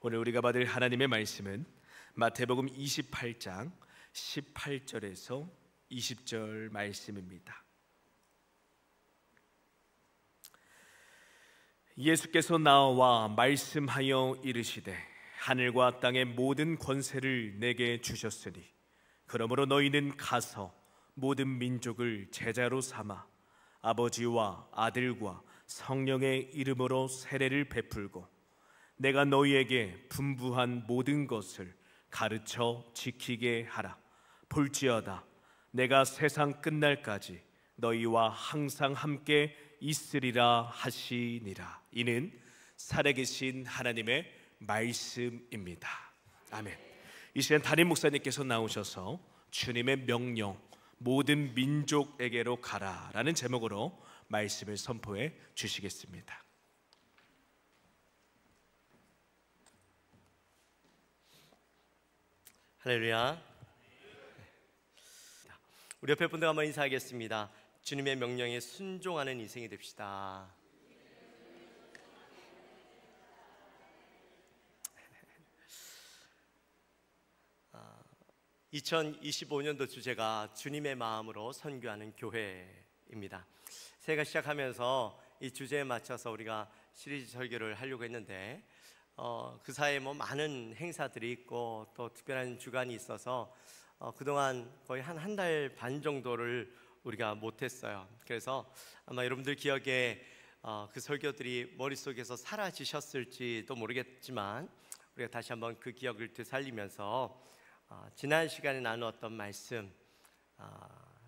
오늘 우리가 받을 하나님의 말씀은 마태복음 28장 18절에서 20절 말씀입니다. 예수께서 나와 말씀하여 이르시되 하늘과 땅의 모든 권세를 내게 주셨으니 그러므로 너희는 가서 모든 민족을 제자로 삼아 아버지와 아들과 성령의 이름으로 세례를 베풀고 내가 너희에게 분부한 모든 것을 가르쳐 지키게 하라. 볼지어다 내가 세상 끝날까지 너희와 항상 함께 있으리라 하시니라. 이는 살아계신 하나님의 말씀입니다. 아멘. 이 시간 담임 목사님께서 나오셔서 주님의 명령 모든 민족에게로 가라라는 제목으로 말씀을 선포해 주시겠습니다. 할렐루야. 우리 옆에 분들 한번 인사하겠습니다. 주님의 명령에 순종하는 인생이 됩시다. 2025년도 주제가 주님의 마음으로 선교하는 교회입니다. 새해가 시작하면서 이 주제에 맞춰서 우리가 시리즈 설교를 하려고 했는데 그 사이에 많은 행사들이 있고 또 특별한 주간이 있어서 그동안 거의 한 달 반 정도를 우리가 못했어요. 그래서 아마 여러분들 기억에 그 설교들이 머릿속에서 사라지셨을지도 모르겠지만 우리가 다시 한번 그 기억을 되살리면서 지난 시간에 나누었던 말씀,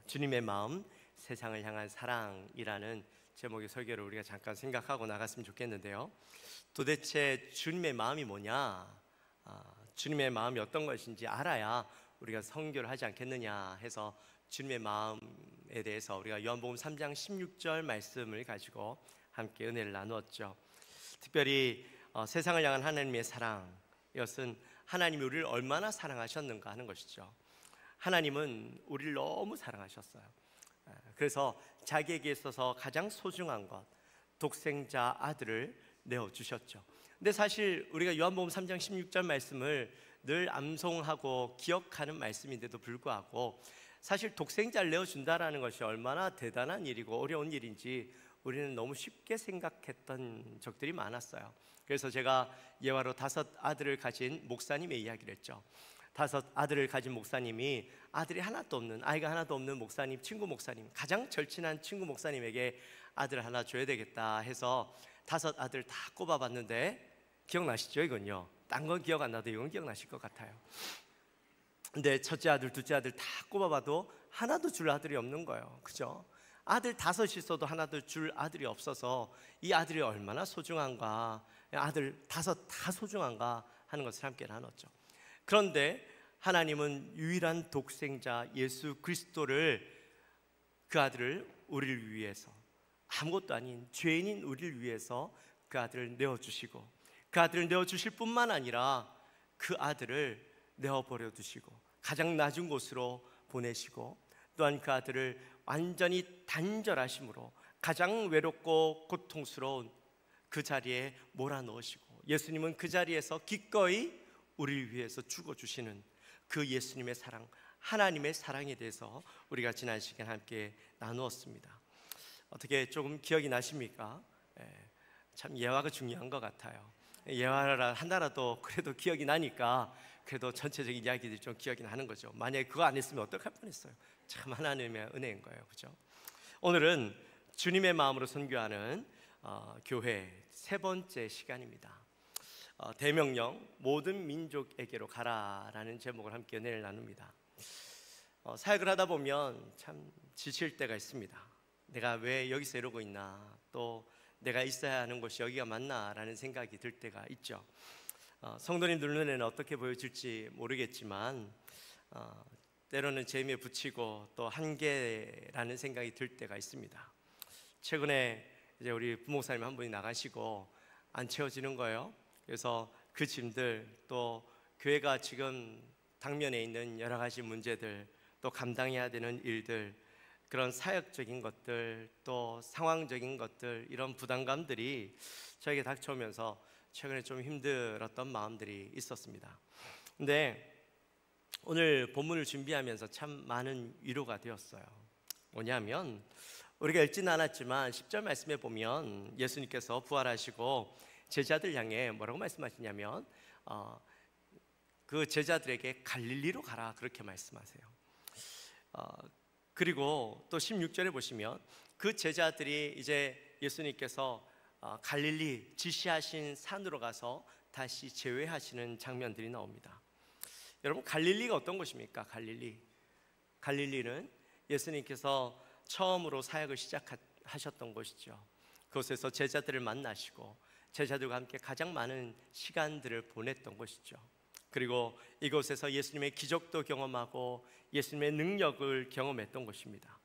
주님의 마음, 세상을 향한 사랑이라는 제목의 설교를 우리가 잠깐 생각하고 나갔으면 좋겠는데요. 도대체 주님의 마음이 뭐냐, 주님의 마음이 어떤 것인지 알아야 우리가 선교를 하지 않겠느냐 해서 주님의 마음에 대해서 우리가 요한복음 3장 16절 말씀을 가지고 함께 은혜를 나누었죠. 특별히 세상을 향한 하나님의 사랑, 이것은 하나님이 우리를 얼마나 사랑하셨는가 하는 것이죠. 하나님은 우리를 너무 사랑하셨어요. 그래서 자기에게 있어서 가장 소중한 것, 독생자 아들을 내어주셨죠. 근데 사실 우리가 요한복음 3장 16절 말씀을 늘 암송하고 기억하는 말씀인데도 불구하고 사실 독생자를 내어준다라는 것이 얼마나 대단한 일이고 어려운 일인지 우리는 너무 쉽게 생각했던 적들이 많았어요. 그래서 제가 예화로 5 아들을 가진 목사님의 이야기를 했죠. 5 아들을 가진 목사님이 아이가 하나도 없는 목사님, 친구 목사님, 가장 절친한 친구 목사님에게 아들을 하나 줘야 되겠다 해서 5 아들 다 꼽아봤는데, 기억나시죠? 이건요, 딴 건 기억 안 나도 이건 기억나실 것 같아요. 근데 첫째 아들, 둘째 아들 다 꼽아봐도 하나도 줄 아들이 없는 거예요. 그죠? 아들 5 있어도 하나도 줄 아들이 없어서 이 아들이 얼마나 소중한가, 아들 5 다 소중한가 하는 것을 함께 나눴죠. 그런데 하나님은 유일한 독생자 예수 그리스도를, 그 아들을 우리를 위해서, 아무것도 아닌 죄인인 우리를 위해서 그 아들을 내어주시고, 그 아들을 내어주실 뿐만 아니라 그 아들을 내어버려 두시고 가장 낮은 곳으로 보내시고, 또한 그 아들을 완전히 단절하심으로 가장 외롭고 고통스러운 그 자리에 몰아넣으시고, 예수님은 그 자리에서 기꺼이 우리를 위해서 죽어주시는 그 예수님의 사랑, 하나님의 사랑에 대해서 우리가 지난 시간 함께 나누었습니다. 어떻게 조금 기억이 나십니까? 참 예화가 중요한 것 같아요. 예화를 하나라도 그래도 기억이 나니까 그래도 전체적인 이야기들이 좀 기억이 나는 거죠. 만약에 그거 안 했으면 어떡할 뻔했어요. 참 하나님의 은혜인 거예요. 그죠? 오늘은 주님의 마음으로 선교하는 교회 3번째 시간입니다. 대명령 모든 민족에게로 가라라는 제목을 함께 은혜를 나눕니다. 사역을 하다 보면 참 지칠 때가 있습니다. 내가 왜 여기서 이러고 있나, 또 내가 있어야 하는 곳이 여기가 맞나라는 생각이 들 때가 있죠. 성도님들 눈에는 어떻게 보여질지 모르겠지만 때로는 재미에 붙이고 또 한계라는 생각이 들 때가 있습니다. 최근에 이제 우리 부목사님 한 분이 나가시고 안 채워지는 거예요. 그래서 그 짐들, 또 교회가 지금 당면에 있는 여러 가지 문제들, 또 감당해야 되는 일들, 그런 사역적인 것들, 또 상황적인 것들, 이런 부담감들이 저에게 닥쳐오면서 최근에 좀 힘들었던 마음들이 있었습니다. 근데 오늘 본문을 준비하면서 참 많은 위로가 되었어요. 뭐냐면 우리가 읽지는 않았지만 10절 말씀에 보면 예수님께서 부활하시고 제자들 향해 뭐라고 말씀하시냐면 그 제자들에게 갈릴리로 가라 그렇게 말씀하세요. 그리고 또 16절에 보시면 그 제자들이 이제 예수님께서 갈릴리 지시하신 산으로 가서 다시 재회하시는 장면들이 나옵니다. 여러분, 갈릴리가 어떤 곳입니까? 갈릴리는 예수님께서 처음으로 사역을 시작하셨던 곳이죠. 그곳에서 제자들을 만나시고 제자들과 함께 가장 많은 시간들을 보냈던 곳이죠. 그리고 이곳에서 예수님의 기적도 경험하고 예수님의 능력을 경험했던 곳입니다.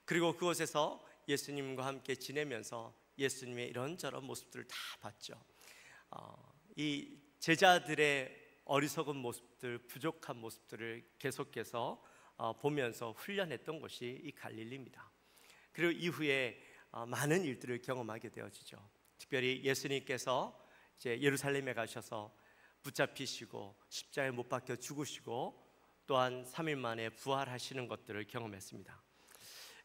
그리고 그곳에서 예수님과 함께 지내면서 예수님의 이런저런 모습들을 다 봤죠. 이 제자들의 어리석은 모습들, 부족한 모습들을 계속해서 보면서 훈련했던 곳이 이 갈릴리입니다. 그리고 이후에 많은 일들을 경험하게 되어지죠. 특별히 예수님께서 이제 예루살렘에 가셔서 붙잡히시고 십자가에 못 박혀 죽으시고 또한 3일 만에 부활하시는 것들을 경험했습니다.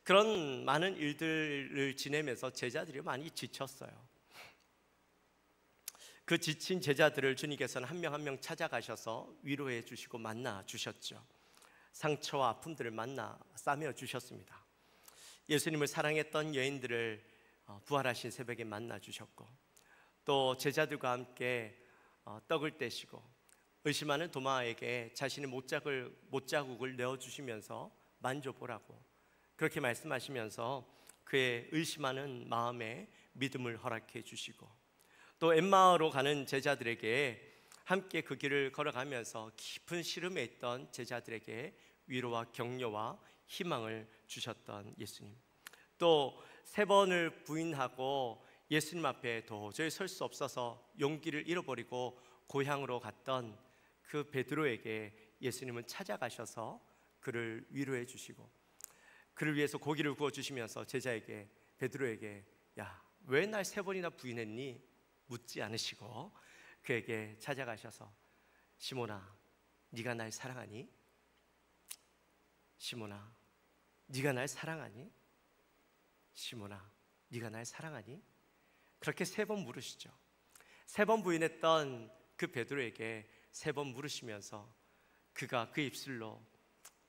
그런 많은 일들을 지내면서 제자들이 많이 지쳤어요. 그 지친 제자들을 주님께서는 한 명 한 명 찾아가셔서 위로해 주시고 만나 주셨죠. 상처와 아픔들을 만나 싸매어 주셨습니다. 예수님을 사랑했던 여인들을 부활하신 새벽에 만나 주셨고, 또 제자들과 함께 떡을 떼시고 의심하는 도마에게 자신의 못자국을 내어주시면서 만져보라고 그렇게 말씀하시면서 그의 의심하는 마음에 믿음을 허락해 주시고, 또 엠마오로 가는 제자들에게 함께 그 길을 걸어가면서 깊은 시름에 있던 제자들에게 위로와 격려와 희망을 주셨던 예수님, 또 3번을 부인하고 예수님 앞에 도저히 설 수 없어서 용기를 잃어버리고 고향으로 갔던 그 베드로에게 예수님은 찾아가셔서 그를 위로해 주시고, 그를 위해서 고기를 구워 주시면서 제자에게, 베드로에게 야, 왜 날 3번이나 부인했니? 묻지 않으시고 그에게 찾아가셔서 시몬아, 네가 날 사랑하니? 시몬아, 네가 날 사랑하니? 시몬아, 네가 날 사랑하니? 그렇게 3번 물으시죠. 3번 부인했던 그 베드로에게 3번 물으시면서 그가 그 입술로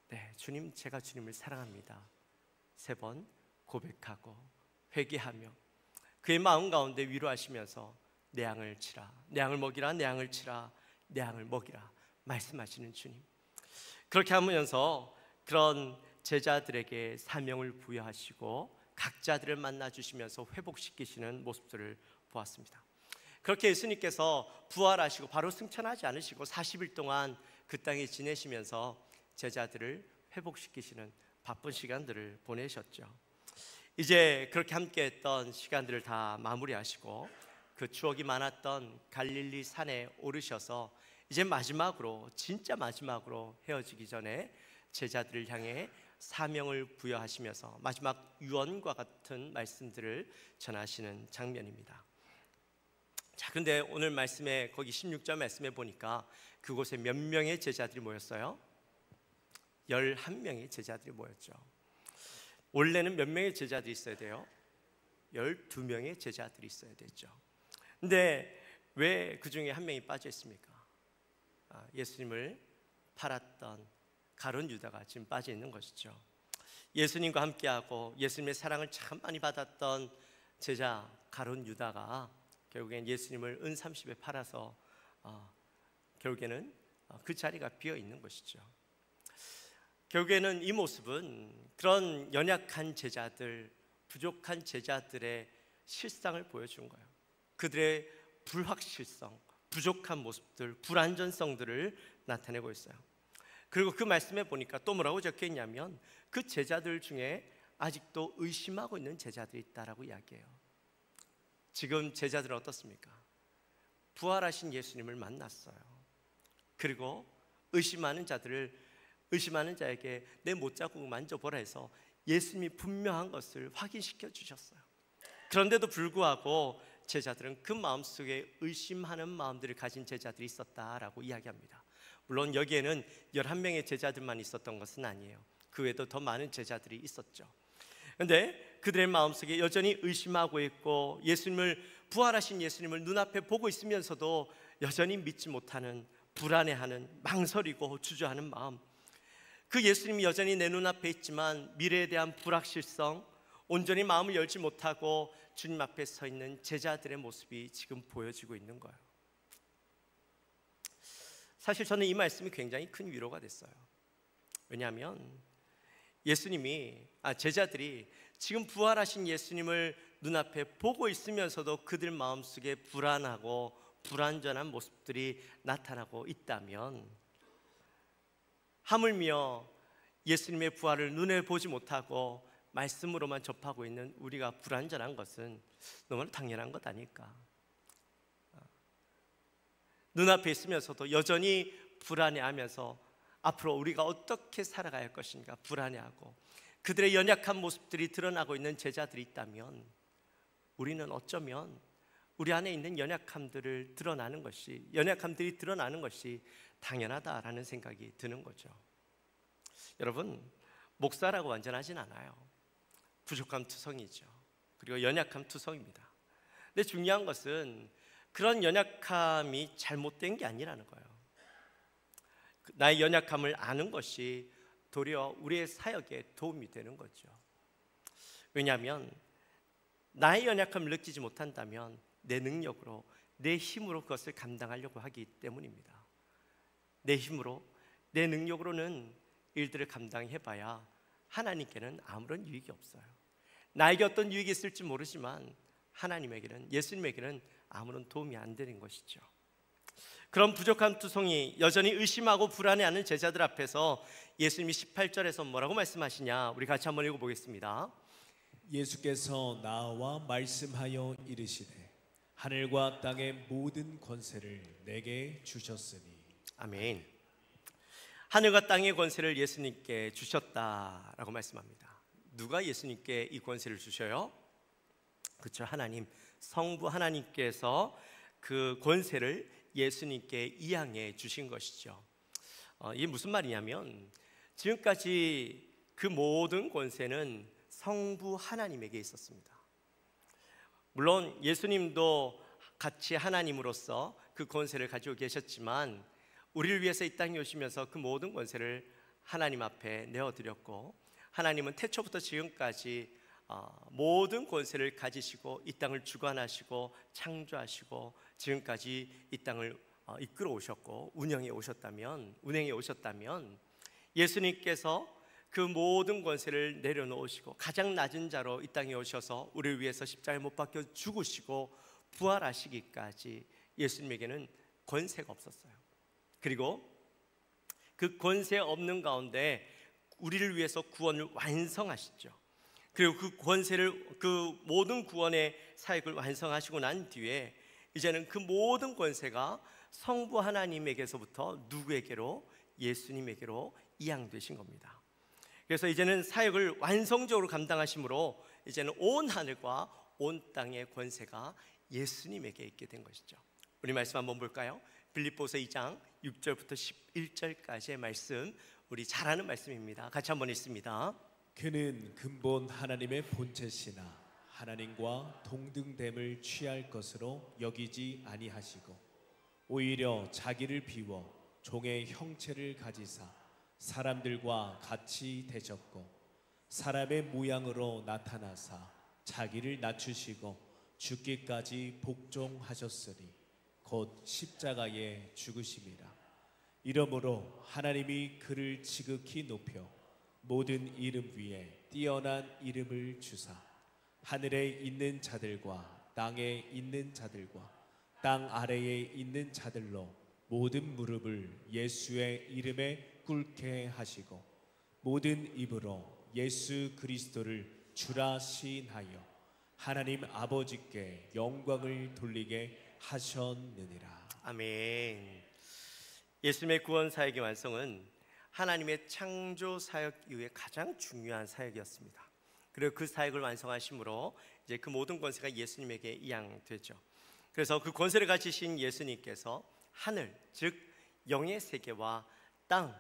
네, 주님, 제가 주님을 사랑합니다 3번 고백하고 회개하며 그의 마음 가운데 위로하시면서 내 양을 치라, 내 양을 먹이라, 내 양을 치라, 내 양을 먹이라 말씀하시는 주님, 그렇게 하면서 그런 제자들에게 사명을 부여하시고 각자들을 만나 주시면서 회복시키시는 모습들을 보았습니다. 그렇게 예수님께서 부활하시고 바로 승천하지 않으시고 40일 동안 그 땅에 지내시면서 제자들을 회복시키시는 바쁜 시간들을 보내셨죠. 이제 그렇게 함께했던 시간들을 다 마무리하시고 그 추억이 많았던 갈릴리 산에 오르셔서 이제 마지막으로, 진짜 마지막으로 헤어지기 전에 제자들을 향해 사명을 부여하시면서 마지막 유언과 같은 말씀들을 전하시는 장면입니다. 자, 근데 오늘 말씀에 거기 16절 말씀에 보니까 그곳에 몇 명의 제자들이 모였어요? 11명의 제자들이 모였죠. 원래는 몇 명의 제자들이 있어야 돼요? 12명의 제자들이 있어야 되죠. 근데 왜 그 중에 한 명이 빠져 있습니까? 예수님을 팔았던 가룟 유다가 지금 빠져 있는 것이죠. 예수님과 함께하고 예수님의 사랑을 참 많이 받았던 제자 가룟 유다가 결국엔 예수님을 은 30에 팔아서 결국에는 그 자리가 비어 있는 것이죠. 결국에는 이 모습은 그런 연약한 제자들, 부족한 제자들의 실상을 보여준 거예요. 그들의 불확실성, 부족한 모습들, 불완전성들을 나타내고 있어요. 그리고 그 말씀에 보니까 또 뭐라고 적혀 있냐면 그 제자들 중에 아직도 의심하고 있는 제자들이 있다라고 이야기해요. 지금 제자들은 어떻습니까? 부활하신 예수님을 만났어요. 그리고 의심하는 자에게 내 못자국을 만져보라 해서 예수님이 분명한 것을 확인시켜 주셨어요. 그런데도 불구하고 제자들은 그 마음속에 의심하는 마음들을 가진 제자들이 있었다라고 이야기합니다. 물론 여기에는 11명의 제자들만 있었던 것은 아니에요. 그 외에도 더 많은 제자들이 있었죠. 그런데 그들의 마음속에 여전히 의심하고 있고, 부활하신 예수님을 눈앞에 보고 있으면서도 여전히 믿지 못하는, 불안해하는, 망설이고 주저하는 마음, 그 예수님이 여전히 내 눈앞에 있지만 미래에 대한 불확실성, 온전히 마음을 열지 못하고 주님 앞에 서 있는 제자들의 모습이 지금 보여지고 있는 거예요. 사실 저는 이 말씀이 굉장히 큰 위로가 됐어요. 왜냐하면 제자들이 지금 부활하신 예수님을 눈앞에 보고 있으면서도 그들 마음속에 불안하고 불완전한 모습들이 나타나고 있다면, 하물며 예수님의 부활을 눈에 보지 못하고 말씀으로만 접하고 있는 우리가 불완전한 것은 너무나 당연한 것 아닐까. 눈앞에 있으면서도 여전히 불안해하면서 앞으로 우리가 어떻게 살아가야 할 것인가 불안해하고 그들의 연약한 모습들이 드러나고 있는 제자들이 있다면, 우리는 어쩌면 우리 안에 있는 연약함들이 드러나는 것이 당연하다라는 생각이 드는 거죠. 여러분, 목사라고 완전하진 않아요. 부족함 투성이죠. 그리고 연약함 투성입니다. 근데 중요한 것은 그런 연약함이 잘못된 게 아니라는 거예요. 나의 연약함을 아는 것이 도리어 우리의 사역에 도움이 되는 거죠. 왜냐하면 나의 연약함을 느끼지 못한다면 내 능력으로, 내 힘으로 그것을 감당하려고 하기 때문입니다. 내 힘으로, 내 능력으로는 일들을 감당해봐야 하나님께는 아무런 유익이 없어요. 나에게 어떤 유익이 있을지 모르지만 하나님에게는, 예수님에게는 아무런 도움이 안 되는 것이죠. 그런 부족한 투성이 여전히 의심하고 불안해하는 제자들 앞에서 예수님이 18절에서 뭐라고 말씀하시냐, 우리 같이 한번 읽어보겠습니다. 예수께서 나와 말씀하여 이르시되 하늘과 땅의 모든 권세를 내게 주셨으니. 아멘. 하늘과 땅의 권세를 예수님께 주셨다라고 말씀합니다. 누가 예수님께 이 권세를 주셔요? 그렇죠, 하나님, 성부 하나님께서 그 권세를 예수님께 이양해 주신 것이죠. 이게 무슨 말이냐면, 지금까지 그 모든 권세는 성부 하나님에게 있었습니다. 물론 예수님도 같이 하나님으로서 그 권세를 가지고 계셨지만, 우리를 위해서 이 땅에 오시면서 그 모든 권세를 하나님 앞에 내어드렸고, 하나님은 태초부터 지금까지 모든 권세를 가지시고 이 땅을 주관하시고 창조하시고 지금까지 이 땅을 이끌어 오셨고 운행해 오셨다면, 예수님께서 그 모든 권세를 내려놓으시고 가장 낮은 자로 이 땅에 오셔서 우리를 위해서 십자가에 못 박혀 죽으시고 부활하시기까지 예수님에게는 권세가 없었어요. 그리고 그 권세 없는 가운데 우리를 위해서 구원을 완성하시죠. 그리고 그 권세를, 그 모든 구원의 사역을 완성하시고 난 뒤에 이제는 그 모든 권세가 성부 하나님에게서부터 누구에게로? 예수님에게로 이양되신 겁니다. 그래서 이제는 사역을 완성적으로 감당하심으로 이제는 온 하늘과 온 땅의 권세가 예수님에게 있게 된 것이죠. 우리 말씀 한번 볼까요? 빌립보서 2장 6절부터 11절까지의 말씀, 우리 잘 아는 말씀입니다. 같이 한번 읽습니다. 그는 근본 하나님의 본체시나 하나님과 동등됨을 취할 것으로 여기지 아니하시고 오히려 자기를 비워 종의 형체를 가지사 사람들과 같이 되셨고 사람의 모양으로 나타나사 자기를 낮추시고 죽기까지 복종하셨으니 곧 십자가에 죽으심이라. 이러므로 하나님이 그를 지극히 높여 모든 이름 위에 뛰어난 이름을 주사 하늘에 있는 자들과 땅에 있는 자들과 땅 아래에 있는 자들로 모든 무릎을 예수의 이름에 꿇게 하시고 모든 입으로 예수 그리스도를 주라 시인하여 하나님 아버지께 영광을 돌리게 하셨느니라. 아멘. 예수님의 구원 사역의 완성은 하나님의 창조 사역 이후에 가장 중요한 사역이었습니다. 그리고 그 사역을 완성하심으로 이제 그 모든 권세가 예수님에게 이양되죠. 그래서 그 권세를 가지신 예수님께서 하늘, 즉 영의 세계와 땅,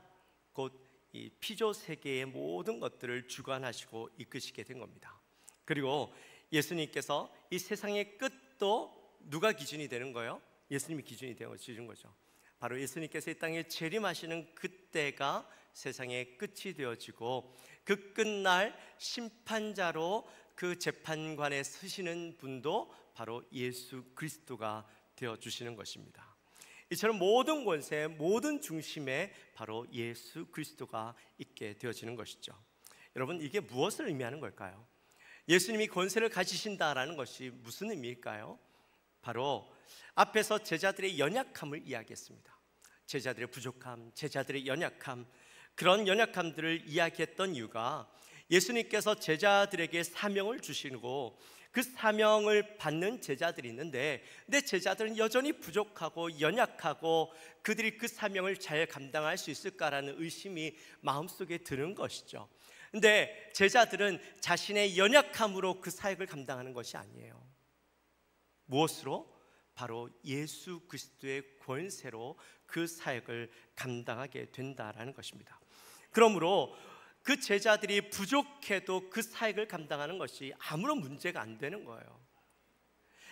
곧 이 피조 세계의 모든 것들을 주관하시고 이끄시게 된 겁니다. 그리고 예수님께서 이 세상의 끝도 누가 기준이 되는 거예요? 예수님이 기준이 되어 주신 거죠. 바로 예수님께서 이 땅에 재림하시는 그때가 세상의 끝이 되어지고 그 끝날 심판자로 그 재판관에 서시는 분도 바로 예수 그리스도가 되어주시는 것입니다. 이처럼 모든 권세, 모든 중심에 바로 예수 그리스도가 있게 되어지는 것이죠. 여러분, 이게 무엇을 의미하는 걸까요? 예수님이 권세를 가지신다라는 것이 무슨 의미일까요? 바로 앞에서 제자들의 연약함을 이야기했습니다. 제자들의 부족함, 제자들의 연약함, 그런 연약함들을 이야기했던 이유가 예수님께서 제자들에게 사명을 주시고 그 사명을 받는 제자들이 있는데, 내 제자들은 여전히 부족하고 연약하고 그들이 그 사명을 잘 감당할 수 있을까라는 의심이 마음속에 드는 것이죠. 근데 제자들은 자신의 연약함으로 그 사역을 감당하는 것이 아니에요. 무엇으로? 바로 예수 그리스도의 권세로 그 사역을 감당하게 된다라는 것입니다. 그러므로 그 제자들이 부족해도 그 사역을 감당하는 것이 아무런 문제가 안 되는 거예요.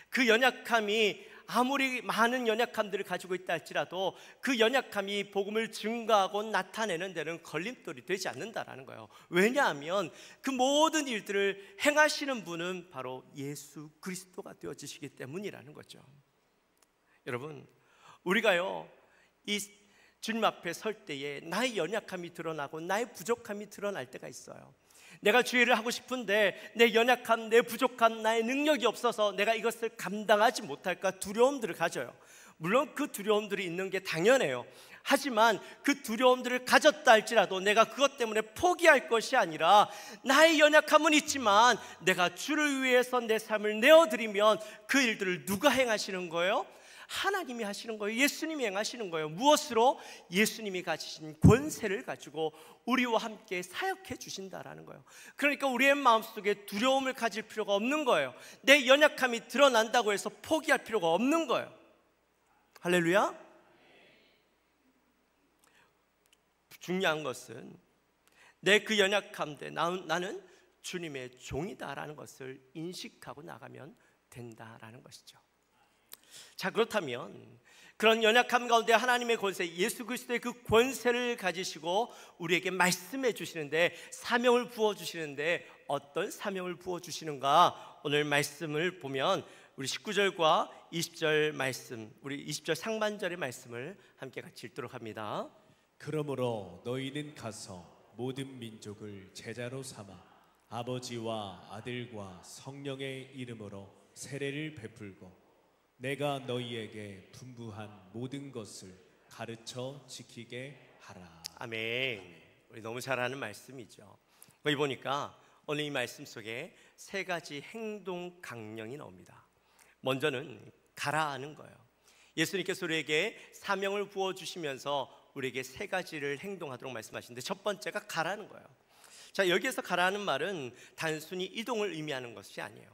그 연약함이 아무리 많은 연약함들을 가지고 있다 할지라도 그 연약함이 복음을 증거하고 나타내는 데는 걸림돌이 되지 않는다라는 거예요. 왜냐하면 그 모든 일들을 행하시는 분은 바로 예수 그리스도가 되어지시기 때문이라는 거죠. 여러분, 우리가요 이 주님 앞에 설 때에 나의 연약함이 드러나고 나의 부족함이 드러날 때가 있어요. 내가 주의를 하고 싶은데 내 연약함, 내 부족함, 나의 능력이 없어서 내가 이것을 감당하지 못할까 두려움들을 가져요. 물론 그 두려움들이 있는 게 당연해요. 하지만 그 두려움들을 가졌다 할지라도 내가 그것 때문에 포기할 것이 아니라, 나의 연약함은 있지만 내가 주를 위해서 내 삶을 내어드리면 그 일들을 누가 행하시는 거예요? 하나님이 하시는 거예요. 예수님이 행하시는 거예요. 무엇으로? 예수님이 가지신 권세를 가지고 우리와 함께 사역해 주신다라는 거예요. 그러니까 우리의 마음속에 두려움을 가질 필요가 없는 거예요. 내 연약함이 드러난다고 해서 포기할 필요가 없는 거예요. 할렐루야. 중요한 것은 내 그 연약함대 나는 주님의 종이다라는 것을 인식하고 나가면 된다라는 것이죠. 자, 그렇다면 그런 연약함 가운데 하나님의 권세, 예수 그리스도의 그 권세를 가지시고 우리에게 말씀해 주시는데, 사명을 부어주시는데 어떤 사명을 부어주시는가? 오늘 말씀을 보면 우리 19절과 20절 말씀, 우리 20절 상반절의 말씀을 함께 같이 읽도록 합니다. 그러므로 너희는 가서 모든 민족을 제자로 삼아 아버지와 아들과 성령의 이름으로 세례를 베풀고 내가 너희에게 분부한 모든 것을 가르쳐 지키게 하라. 아멘. 우리 너무 잘 아는 말씀이죠. 거기 보니까 오늘 이 말씀 속에 세 가지 행동 강령이 나옵니다. 먼저는 가라 하는 거예요. 예수님께서 우리에게 사명을 부어주시면서 우리에게 세 가지를 행동하도록 말씀하시는데, 첫 번째가 가라는 거예요. 자, 여기에서 가라는 말은 단순히 이동을 의미하는 것이 아니에요.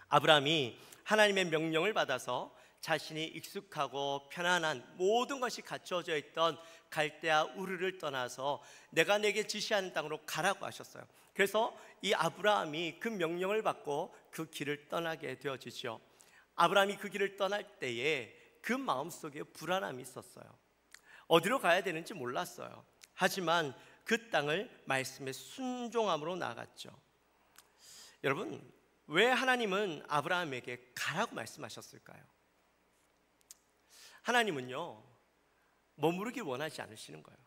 아브라함이 하나님의 명령을 받아서 자신이 익숙하고 편안한 모든 것이 갖춰져 있던 갈대아 우르를 떠나서 내가 내게 지시하는 땅으로 가라고 하셨어요. 그래서 이 아브라함이 그 명령을 받고 그 길을 떠나게 되어지죠. 아브라함이 그 길을 떠날 때에 그 마음속에 불안함이 있었어요. 어디로 가야 되는지 몰랐어요. 하지만 그 땅을 말씀에 순종함으로 나갔죠. 여러분, 왜 하나님은 아브라함에게 가라고 말씀하셨을까요? 하나님은요, 머무르길 원하지 않으시는 거예요.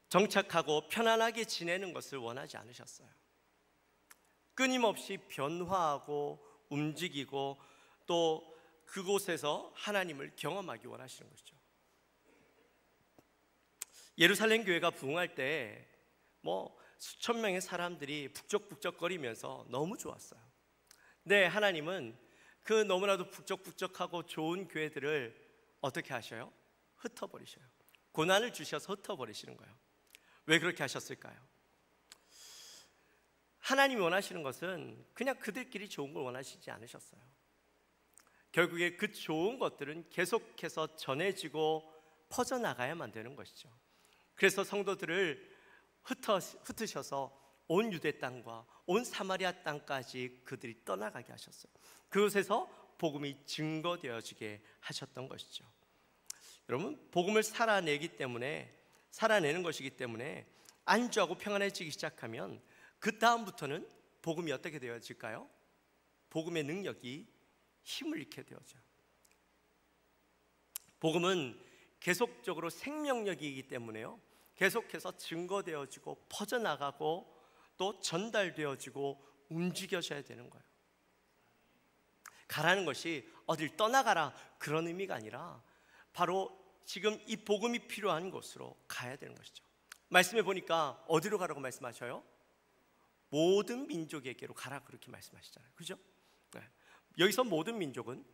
정착하고 편안하게 지내는 것을 원하지 않으셨어요. 끊임없이 변화하고 움직이고 또 그곳에서 하나님을 경험하기 원하시는 것이죠. 예루살렘 교회가 부흥할 때 수천 명의 사람들이 북적북적거리면서 너무 좋았어요. 네, 하나님은 그 너무나도 북적북적하고 좋은 교회들을 어떻게 하셔요? 흩어버리셔요. 고난을 주셔서 흩어버리시는 거예요. 왜 그렇게 하셨을까요? 하나님이 원하시는 것은 그냥 그들끼리 좋은 걸 원하시지 않으셨어요. 결국에 그 좋은 것들은 계속해서 전해지고 퍼져나가야만 되는 것이죠. 그래서 성도들을 흩으셔서 온 유대 땅과 온 사마리아 땅까지 그들이 떠나가게 하셨어요. 그곳에서 복음이 증거되어지게 하셨던 것이죠. 여러분, 복음을 살아내는 것이기 때문에 안주하고 평안해지기 시작하면 그 다음부터는 복음이 어떻게 되어질까요? 복음의 능력이 힘을 잃게 되어져요. 복음은 계속적으로 생명력이기 때문에요, 계속해서 증거되어지고 퍼져나가고 또 전달되어지고 움직여져야 되는 거예요. 가라는 것이 어딜 떠나가라 그런 의미가 아니라 바로 지금 이 복음이 필요한 곳으로 가야 되는 것이죠. 말씀해 보니까 어디로 가라고 말씀하셔요? 모든 민족에게로 가라 그렇게 말씀하시잖아요. 그죠? 네. 여기서 모든 민족은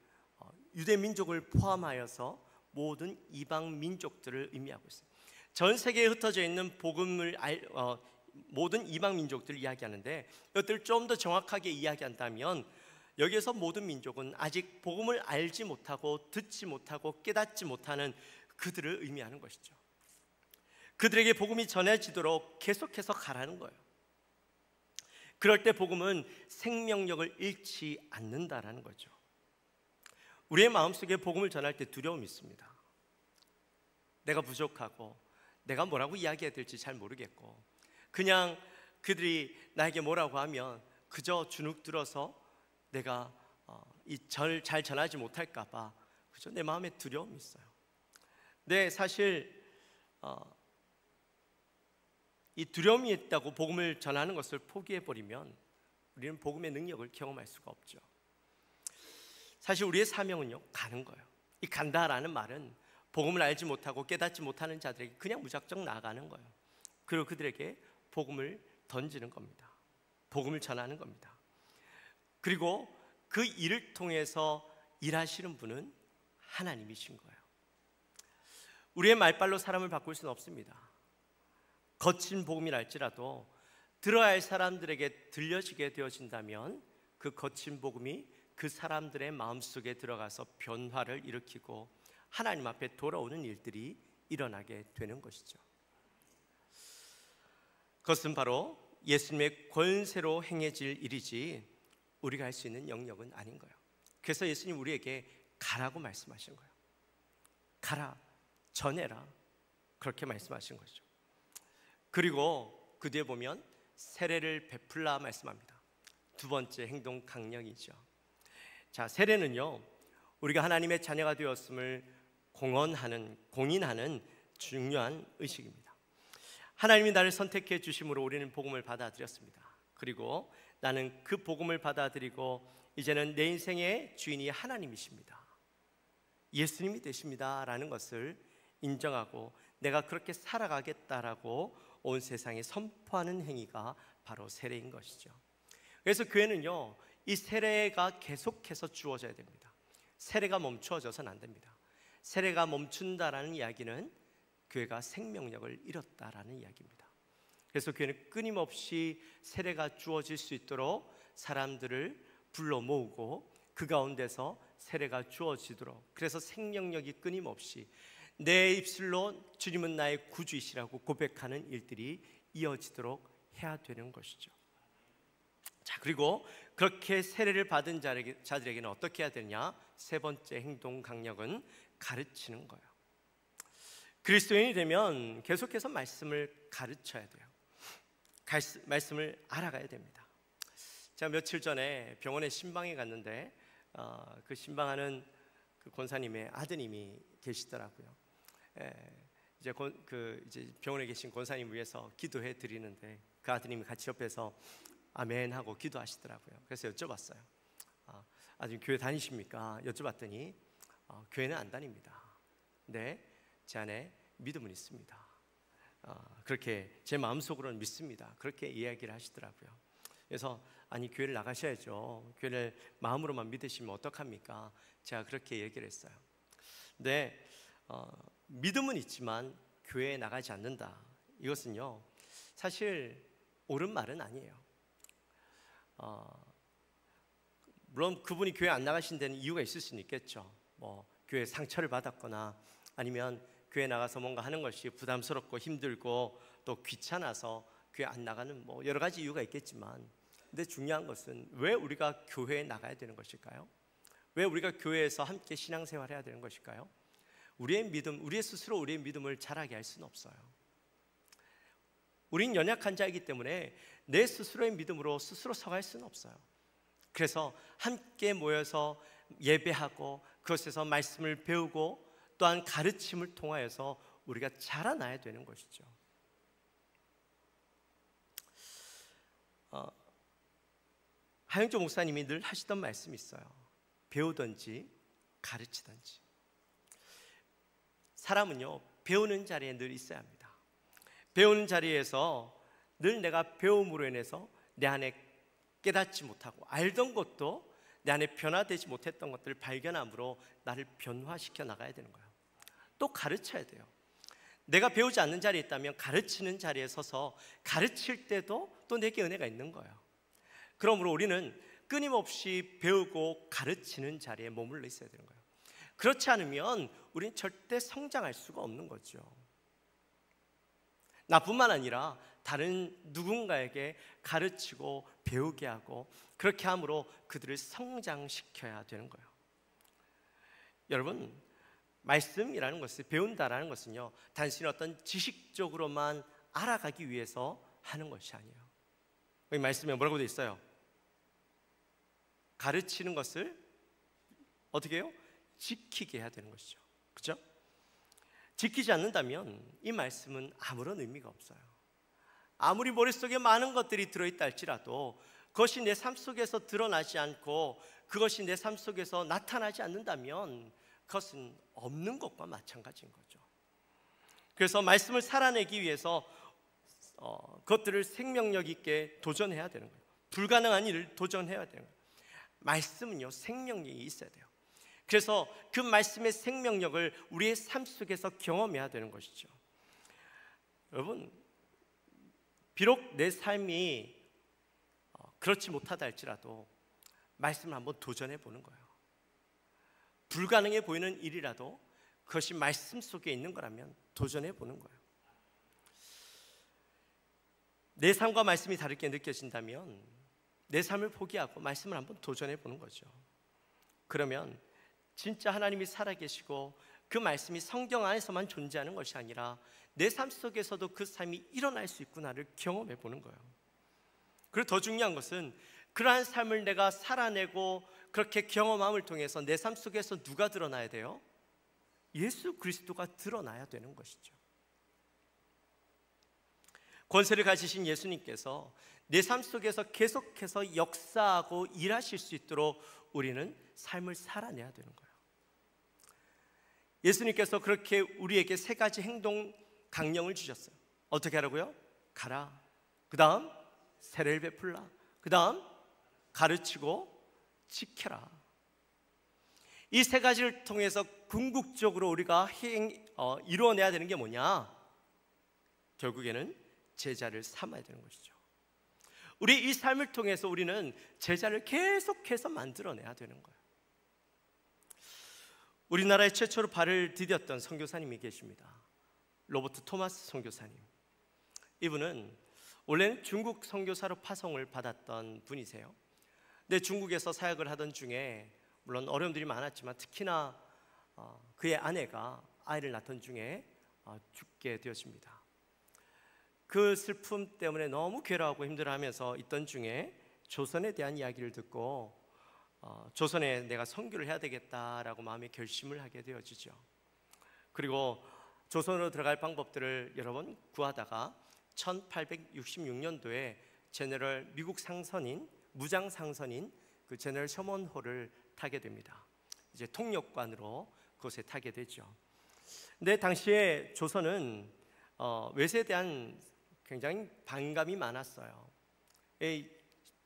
유대 민족을 포함하여서 모든 이방 민족들을 의미하고 있어요. 전 세계에 흩어져 있는 복음을 모든 이방 민족들을 이야기하는데, 이것들을 좀 더 정확하게 이야기한다면 여기에서 모든 민족은 아직 복음을 알지 못하고 듣지 못하고 깨닫지 못하는 그들을 의미하는 것이죠. 그들에게 복음이 전해지도록 계속해서 가라는 거예요. 그럴 때 복음은 생명력을 잃지 않는다라는 거죠. 우리의 마음속에 복음을 전할 때 두려움이 있습니다. 내가 부족하고 내가 뭐라고 이야기해야 될지 잘 모르겠고, 그냥 그들이 나에게 뭐라고 하면 그저 주눅 들어서 내가 이 절 잘 전하지 못할까 봐 그죠? 내 마음에 두려움이 있어요. 네, 사실 이 두려움이 있다고 복음을 전하는 것을 포기해버리면 우리는 복음의 능력을 경험할 수가 없죠. 사실 우리의 사명은요, 가는 거예요. 이 간다라는 말은 복음을 알지 못하고 깨닫지 못하는 자들에게 그냥 무작정 나아가는 거예요. 그리고 그들에게 복음을 던지는 겁니다. 복음을 전하는 겁니다. 그리고 그 일을 통해서 일하시는 분은 하나님이신 거예요. 우리의 말발로 사람을 바꿀 수는 없습니다. 거친 복음이랄지라도 들어야 할 사람들에게 들려지게 되어진다면 그 거친 복음이 그 사람들의 마음속에 들어가서 변화를 일으키고 하나님 앞에 돌아오는 일들이 일어나게 되는 것이죠. 그것은 바로 예수님의 권세로 행해질 일이지 우리가 할 수 있는 영역은 아닌 거예요. 그래서 예수님 우리에게 가라고 말씀하신 거예요. 가라, 전해라, 그렇게 말씀하신 거죠. 그리고 그 뒤에 보면 세례를 베풀라 말씀합니다. 두 번째 행동 강령이죠. 자, 세례는요, 우리가 하나님의 자녀가 되었음을 공인하는 중요한 의식입니다. 하나님이 나를 선택해 주심으로 우리는 복음을 받아들였습니다. 그리고 나는 그 복음을 받아들이고 이제는 내 인생의 주인이 하나님이십니다, 예수님이 되십니다 라는 것을 인정하고 내가 그렇게 살아가겠다라고 온 세상에 선포하는 행위가 바로 세례인 것이죠. 그래서 교회는요, 이 세례가 계속해서 주어져야 됩니다. 세례가 멈추어져서는 안 됩니다. 세례가 멈춘다라는 이야기는 교회가 생명력을 잃었다라는 이야기입니다. 그래서 교회는 끊임없이 세례가 주어질 수 있도록 사람들을 불러 모으고 그 가운데서 세례가 주어지도록, 그래서 생명력이 끊임없이 내 입술로 주님은 나의 구주이시라고 고백하는 일들이 이어지도록 해야 되는 것이죠. 자, 그리고 그렇게 세례를 받은 자들에게는 어떻게 해야 되냐? 세 번째 행동 강력은 가르치는 거예요. 그리스도인이 되면 계속해서 말씀을 가르쳐야 돼요. 말씀을 알아가야 됩니다. 제가 며칠 전에 병원에 신방에 갔는데 그 신방하는 그 권사님의 아드님이 계시더라고요. 이제 병원에 계신 권사님 위해서 기도해 드리는데 그 아드님이 같이 옆에서 아멘 하고 기도하시더라고요. 그래서 여쭤봤어요. 아드님 교회 다니십니까? 여쭤봤더니 교회는 안 다닙니다. 네, 제 안에 믿음은 있습니다. 그렇게 제 마음속으로는 믿습니다. 그렇게 이야기를 하시더라고요. 그래서 아니 교회를 나가셔야죠. 교회를 마음으로만 믿으시면 어떡합니까? 제가 그렇게 얘기를 했어요. 네, 믿음은 있지만 교회에 나가지 않는다, 이것은요 사실 옳은 말은 아니에요. 물론 그분이 교회 안 나가신 데는 이유가 있을 수는 있겠죠. 뭐 교회 상처를 받았거나 아니면 교회 나가서 뭔가 하는 것이 부담스럽고 힘들고 또 귀찮아서 교회 안 나가는 뭐 여러 가지 이유가 있겠지만, 근데 중요한 것은 왜 우리가 교회에 나가야 되는 것일까요? 왜 우리가 교회에서 함께 신앙생활을 해야 되는 것일까요? 우리의 믿음, 우리의 스스로 우리의 믿음을 자라게 할 수는 없어요. 우린 연약한 자이기 때문에 내 스스로의 믿음으로 스스로 서갈 수는 없어요. 그래서 함께 모여서 예배하고 그것에서 말씀을 배우고 또한 가르침을 통하여서 우리가 자라나야 되는 것이죠. 하영조 목사님이 늘 하시던 말씀이 있어요. 배우든지 가르치든지. 사람은요, 배우는 자리에 늘 있어야 합니다. 배우는 자리에서 늘 내가 배움으로 인해서 내 안에 깨닫지 못하고 알던 것도 내 안에 변화되지 못했던 것들을 발견함으로 나를 변화시켜 나가야 되는 거예요. 또 가르쳐야 돼요. 내가 배우지 않는 자리에 있다면 가르치는 자리에 서서 가르칠 때도 또 내게 은혜가 있는 거예요. 그러므로 우리는 끊임없이 배우고 가르치는 자리에 머물러 있어야 되는 거예요. 그렇지 않으면 우리는 절대 성장할 수가 없는 거죠. 나뿐만 아니라 다른 누군가에게 가르치고 배우게 하고 그렇게 함으로 그들을 성장시켜야 되는 거예요. 여러분, 말씀이라는 것을 배운다라는 것은요, 단순히 어떤 지식적으로만 알아가기 위해서 하는 것이 아니에요. 여기 말씀에 뭐라고 되어 있어요? 가르치는 것을 어떻게 해요? 지키게 해야 되는 것이죠. 그렇죠? 지키지 않는다면 이 말씀은 아무런 의미가 없어요. 아무리 머릿속에 많은 것들이 들어있다 할지라도 그것이 내 삶 속에서 드러나지 않고 그것이 내 삶 속에서 나타나지 않는다면 그것은 없는 것과 마찬가지인 거죠. 그래서 말씀을 살아내기 위해서 그것들을 생명력 있게 도전해야 되는 거예요. 불가능한 일을 도전해야 되는 거예요. 말씀은요, 생명력이 있어야 돼요. 그래서 그 말씀의 생명력을 우리의 삶 속에서 경험해야 되는 것이죠. 여러분, 비록 내 삶이 그렇지 못하다 할지라도 말씀을 한번 도전해 보는 거예요. 불가능해 보이는 일이라도 그것이 말씀 속에 있는 거라면 도전해 보는 거예요. 내 삶과 말씀이 다르게 느껴진다면 내 삶을 포기하고 말씀을 한번 도전해 보는 거죠. 그러면 진짜 하나님이 살아계시고 그 말씀이 성경 안에서만 존재하는 것이 아니라 내 삶 속에서도 그 삶이 일어날 수 있구나를 경험해 보는 거예요. 그리고 더 중요한 것은 그러한 삶을 내가 살아내고 그렇게 경험함을 통해서 내 삶 속에서 누가 드러나야 돼요? 예수 그리스도가 드러나야 되는 것이죠. 권세를 가지신 예수님께서 내 삶 속에서 계속해서 역사하고 일하실 수 있도록 우리는 삶을 살아내야 되는 거예요. 예수님께서 그렇게 우리에게 세 가지 행동 강령을 주셨어요. 어떻게 하라고요? 가라. 그 다음 세례를 베풀라. 그 다음 가르치고 지켜라. 이 세 가지를 통해서 궁극적으로 우리가 이루어내야 되는 게 뭐냐? 결국에는 제자를 삼아야 되는 것이죠. 우리 이 삶을 통해서 우리는 제자를 계속해서 만들어내야 되는 거예요. 우리나라에 최초로 발을 디뎠던 선교사님이 계십니다. 로버트 토마스 선교사님. 이분은 원래는 중국 선교사로 파송을 받았던 분이세요. 근데 중국에서 사역을 하던 중에 물론 어려움들이 많았지만 특히나 그의 아내가 아이를 낳던 중에 죽게 되었습니다. 그 슬픔 때문에 너무 괴로워하고 힘들어하면서 있던 중에 조선에 대한 이야기를 듣고 조선에 내가 선교를 해야 되겠다라고 마음에 결심을 하게 되어지죠. 그리고 조선으로 들어갈 방법들을 여러 번 구하다가 1866년도에 미국 상선인 무장 상선인 그 제너럴 셔먼호를 타게 됩니다. 이제 통역관으로 그곳에 타게 되죠. 근데 당시에 조선은 외세에 대한 굉장히 반감이 많았어요. 이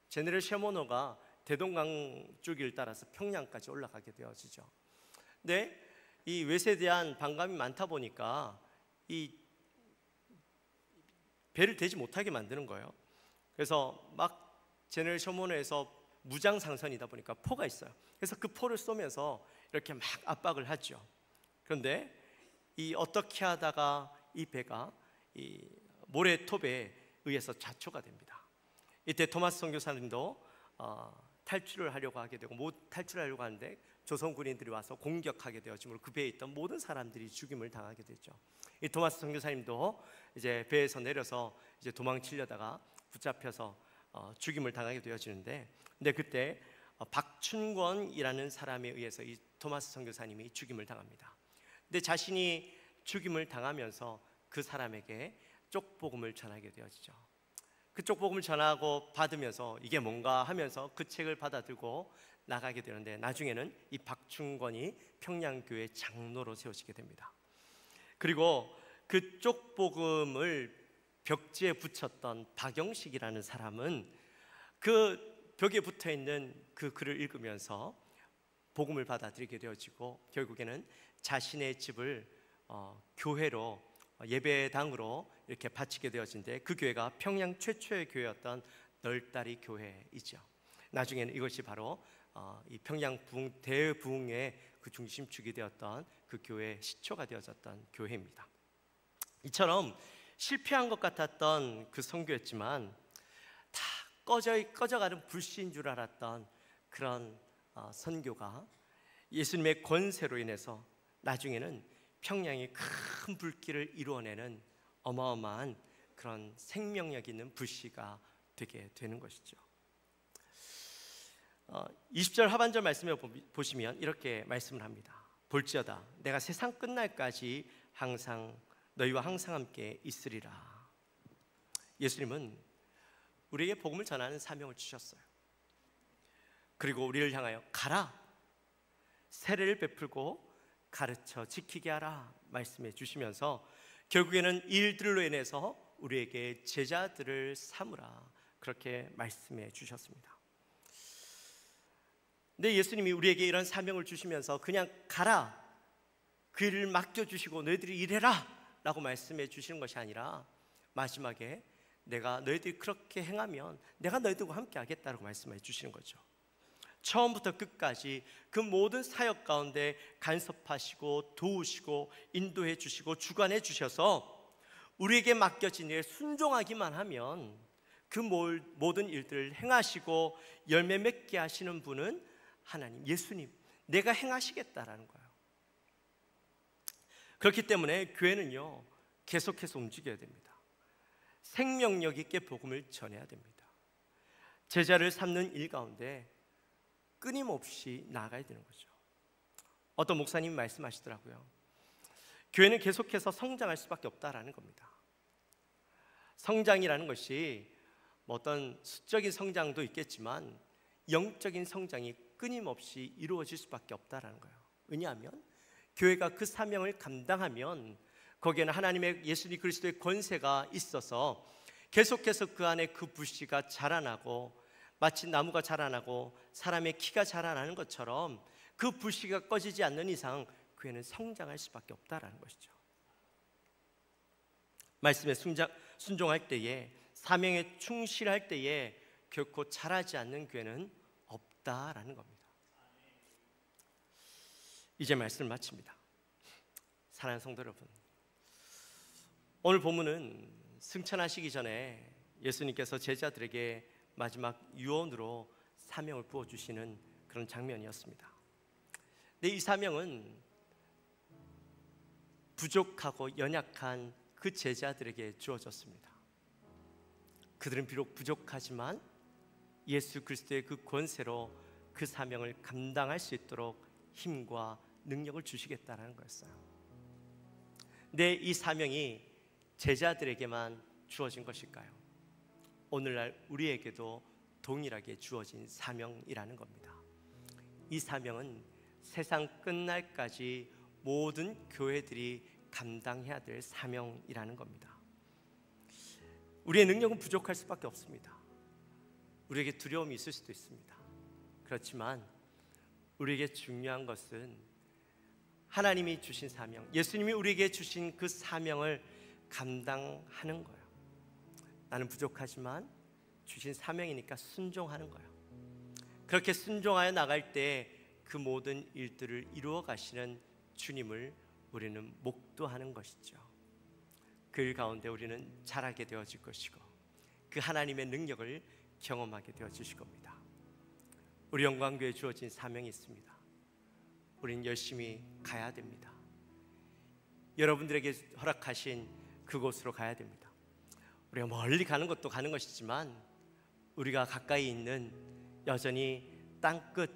제너럴 셔먼호가 대동강 쪽을 따라서 평양까지 올라가게 되어지죠. 근데 이 외세에 대한 반감이 많다 보니까 이 배를 대지 못하게 만드는 거예요. 그래서 막 제너레이션 모너에서 무장 상선이다 보니까 포가 있어요. 그래서 그 포를 쏘면서 이렇게 막 압박을 하죠. 그런데 이 어떻게 하다가 이 배가 이 모래톱에 의해서 좌초가 됩니다. 이때 토마스 선교사님도 탈출을 하려고 하게 되고 탈출하려고 하는데 조선 군인들이 와서 공격하게 되어지므로 그 배에 있던 모든 사람들이 죽임을 당하게 됐죠. 이 토마스 선교사님도 이제 배에서 내려서 이제 도망치려다가 붙잡혀서 죽임을 당하게 되어지는데, 근데 그때 박춘권이라는 사람에 의해서 이 토마스 선교사님이 죽임을 당합니다. 근데 자신이 죽임을 당하면서 그 사람에게 쪽복음을 전하게 되어지죠. 그 쪽복음을 전하고 받으면서 이게 뭔가 하면서 그 책을 받아 들고 나가게 되는데, 나중에는 이 박춘권이 평양교회 장로로 세워지게 됩니다. 그리고 그 쪽복음을 벽지에 붙였던 박영식이라는 사람은 그 벽에 붙어있는 그 글을 읽으면서 복음을 받아들이게 되어지고, 결국에는 자신의 집을 교회로, 예배당으로 이렇게 바치게 되어진데, 그 교회가 평양 최초의 교회였던 널다리 교회이죠. 나중에는 이것이 바로 이 평양 대부흥의 그 중심축이 되었던 그 교회의 시초가 되어졌던 교회입니다. 이처럼 실패한 것 같았던 그 선교였지만 다 꺼져가는 불씨인 줄 알았던 그런 선교가 예수님의 권세로 인해서 나중에는 평양의 큰 불길을 이루어내는 어마어마한 그런 생명력 있는 불씨가 되게 되는 것이죠. 20절 하반절 말씀을 보시면 이렇게 말씀을 합니다. 볼지어다 내가 세상 끝날까지 너희와 항상 함께 있으리라. 예수님은 우리에게 복음을 전하는 사명을 주셨어요. 그리고 우리를 향하여 가라, 세례를 베풀고 가르쳐 지키게 하라 말씀해 주시면서 결국에는 이 일들로 인해서 우리에게 제자들을 삼으라 그렇게 말씀해 주셨습니다. 근데 예수님이 우리에게 이런 사명을 주시면서 그냥 가라, 그 일을 맡겨주시고 너희들이 일해라 라고 말씀해 주시는 것이 아니라 마지막에 내가 너희들이 그렇게 행하면 내가 너희들과 함께 하겠다라고 말씀해 주시는 거죠. 처음부터 끝까지 그 모든 사역 가운데 간섭하시고 도우시고 인도해 주시고 주관해 주셔서 우리에게 맡겨진 일에 순종하기만 하면 그 모든 일들을 행하시고 열매 맺게 하시는 분은 하나님, 예수님, 내가 행하시겠다라는 거예요. 그렇기 때문에 교회는요 계속해서 움직여야 됩니다. 생명력 있게 복음을 전해야 됩니다. 제자를 삼는 일 가운데 끊임없이 나아가야 되는 거죠. 어떤 목사님이 말씀하시더라고요. 교회는 계속해서 성장할 수밖에 없다라는 겁니다. 성장이라는 것이 어떤 수적인 성장도 있겠지만 영적인 성장이 끊임없이 이루어질 수밖에 없다라는 거예요. 왜냐하면 교회가 그 사명을 감당하면 거기에는 하나님의 예수님 그리스도의 권세가 있어서 계속해서 그 안에 그 불씨가 자라나고, 마치 나무가 자라나고 사람의 키가 자라나는 것처럼 그 불씨가 꺼지지 않는 이상 교회는 성장할 수밖에 없다라는 것이죠. 말씀에 순종할 때에, 사명에 충실할 때에 결코 자라지 않는 교회는 없다라는 겁니다. 이제 말씀을 마칩니다. 사랑하는 성도 여러분, 오늘 본문은 승천하시기 전에 예수님께서 제자들에게 마지막 유언으로 사명을 부어주시는 그런 장면이었습니다. 근데 이 사명은 부족하고 연약한 그 제자들에게 주어졌습니다. 그들은 비록 부족하지만 예수 그리스도의 그 권세로 그 사명을 감당할 수 있도록 힘과 능력을 주시겠다는 거였어요. 근데 이 사명이 제자들에게만 주어진 것일까요? 오늘날 우리에게도 동일하게 주어진 사명이라는 겁니다. 이 사명은 세상 끝날까지 모든 교회들이 감당해야 될 사명이라는 겁니다. 우리의 능력은 부족할 수밖에 없습니다. 우리에게 두려움이 있을 수도 있습니다. 그렇지만 우리에게 중요한 것은 하나님이 주신 사명, 예수님이 우리에게 주신 그 사명을 감당하는 거예요. 나는 부족하지만 주신 사명이니까 순종하는 거예요. 그렇게 순종하여 나갈 때 그 모든 일들을 이루어 가시는 주님을 우리는 목도하는 것이죠. 그 일 가운데 우리는 자라게 되어질 것이고 그 하나님의 능력을 경험하게 되어질 겁니다. 우리 영광교회에 주어진 사명이 있습니다. 우리는 열심히 가야 됩니다. 여러분들에게 허락하신 그곳으로 가야 됩니다. 우리가 멀리 가는 것도 가는 것이지만 우리가 가까이 있는 여전히 땅끝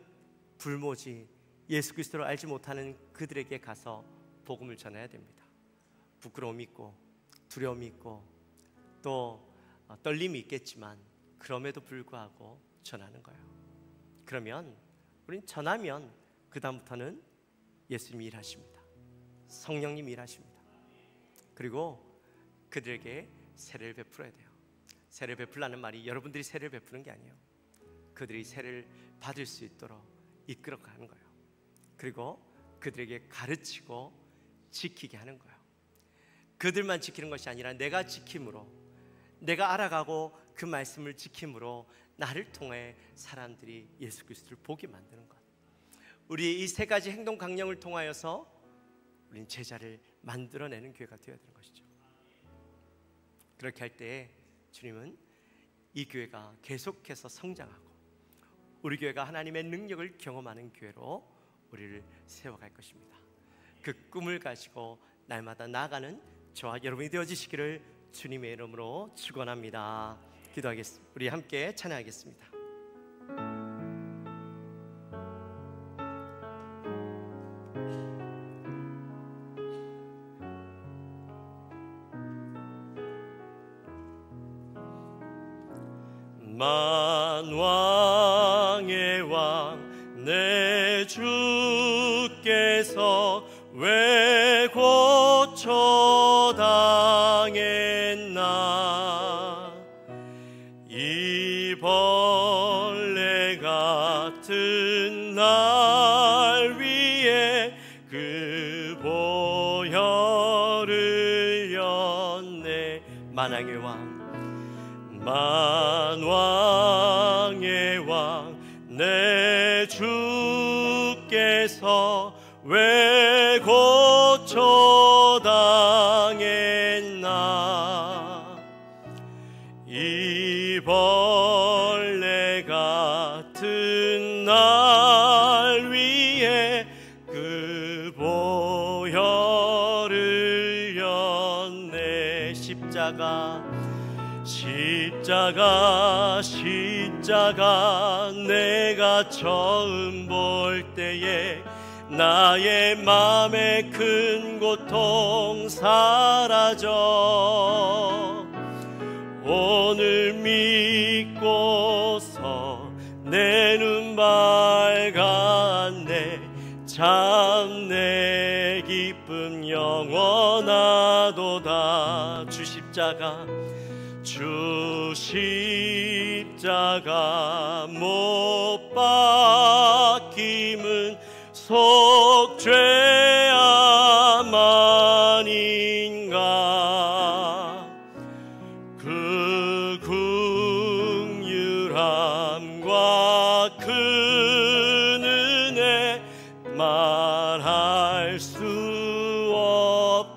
불모지 예수 그리스도를 알지 못하는 그들에게 가서 복음을 전해야 됩니다. 부끄러움이 있고 두려움이 있고 또 떨림이 있겠지만 그럼에도 불구하고 전하는 거예요. 그러면 우린 전하면 그 다음부터는 예수님이 일하십니다. 성령님이 일하십니다. 그리고 그들에게 세례를 베풀어야 돼요. 세례를 베풀라는 말이 여러분들이 세례를 베푸는 게 아니에요. 그들이 세례를 받을 수 있도록 이끌어가는 거예요. 그리고 그들에게 가르치고 지키게 하는 거예요. 그들만 지키는 것이 아니라 내가 지킴으로, 내가 알아가고 그 말씀을 지킴으로 나를 통해 사람들이 예수 그리스도를 보게 만드는 것. 우리 이 세 가지 행동 강령을 통하여서 우리는 제자를 만들어내는 교회가 되어야 되는 것이죠. 그렇게 할 때 주님은 이 교회가 계속해서 성장하고 우리 교회가 하나님의 능력을 경험하는 교회로 우리를 세워갈 것입니다. 그 꿈을 가지고 날마다 나아가는 저와 여러분이 되어지시기를 주님의 이름으로 축원합니다. 기도하겠습니다. 우리 함께 찬양하겠습니다. 만왕의 왕 내 주께서 왜 고초당했나 이 벌레 같은 날 위에 그 보혈을 흘렸네. 만왕의 왕 만왕의 왕 내 주께서 왜 고초당했나 이 벌레 같은 날 위에 그 보혈을 흘렸네. 십자가 내가 처음 볼 때에 나의 맘의 큰 고통 사라져 오늘 믿고서 내 눈 밝았네. 참 내 기쁨 영원하도다. 주 십자가 못 박힘은 속죄야만인가 그 긍휼함과 그 은혜 말할 수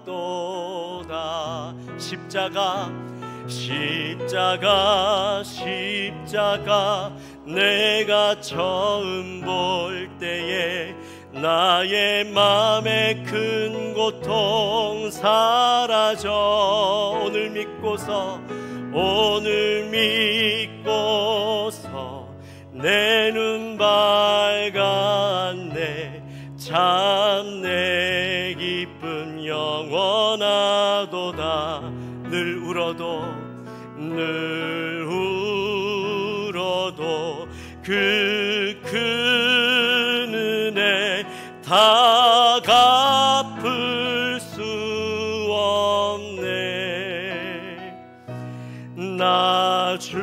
없도다. 십자가 내가 처음 볼 때에 나의 맘의 큰 고통 사라져 오늘 믿고서 내 눈 밝았네. 참 내 기쁨 영원하도다. 늘 울어도 그 큰 은혜 다 갚을 수 없네. 나 주님께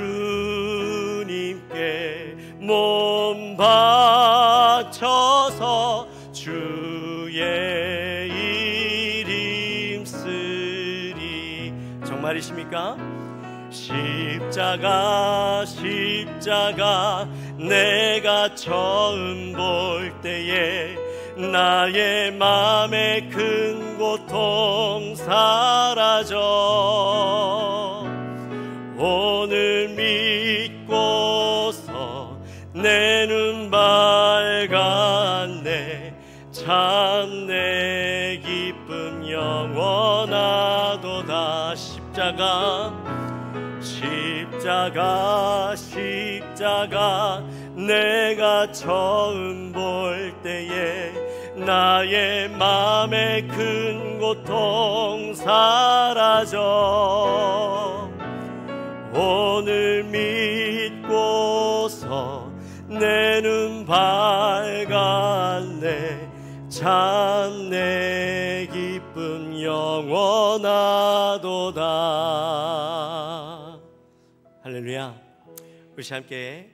몸 바쳐서 주의 이름 쓰리. 정말이십니까? 십자가 십자가 내가 처음 볼 때에 나의 맘의 큰 고통 사라져 오늘 믿고서 내 눈 밝았네 참 내 기쁨 영원하도다 십자가 십자가 십자가 내가 처음 볼 때에 나의 맘의 큰 고통 사라져 오늘 믿고서 내 눈 밝았네 참 내 기쁨 영원하도다. 할렐루야. 우리 함께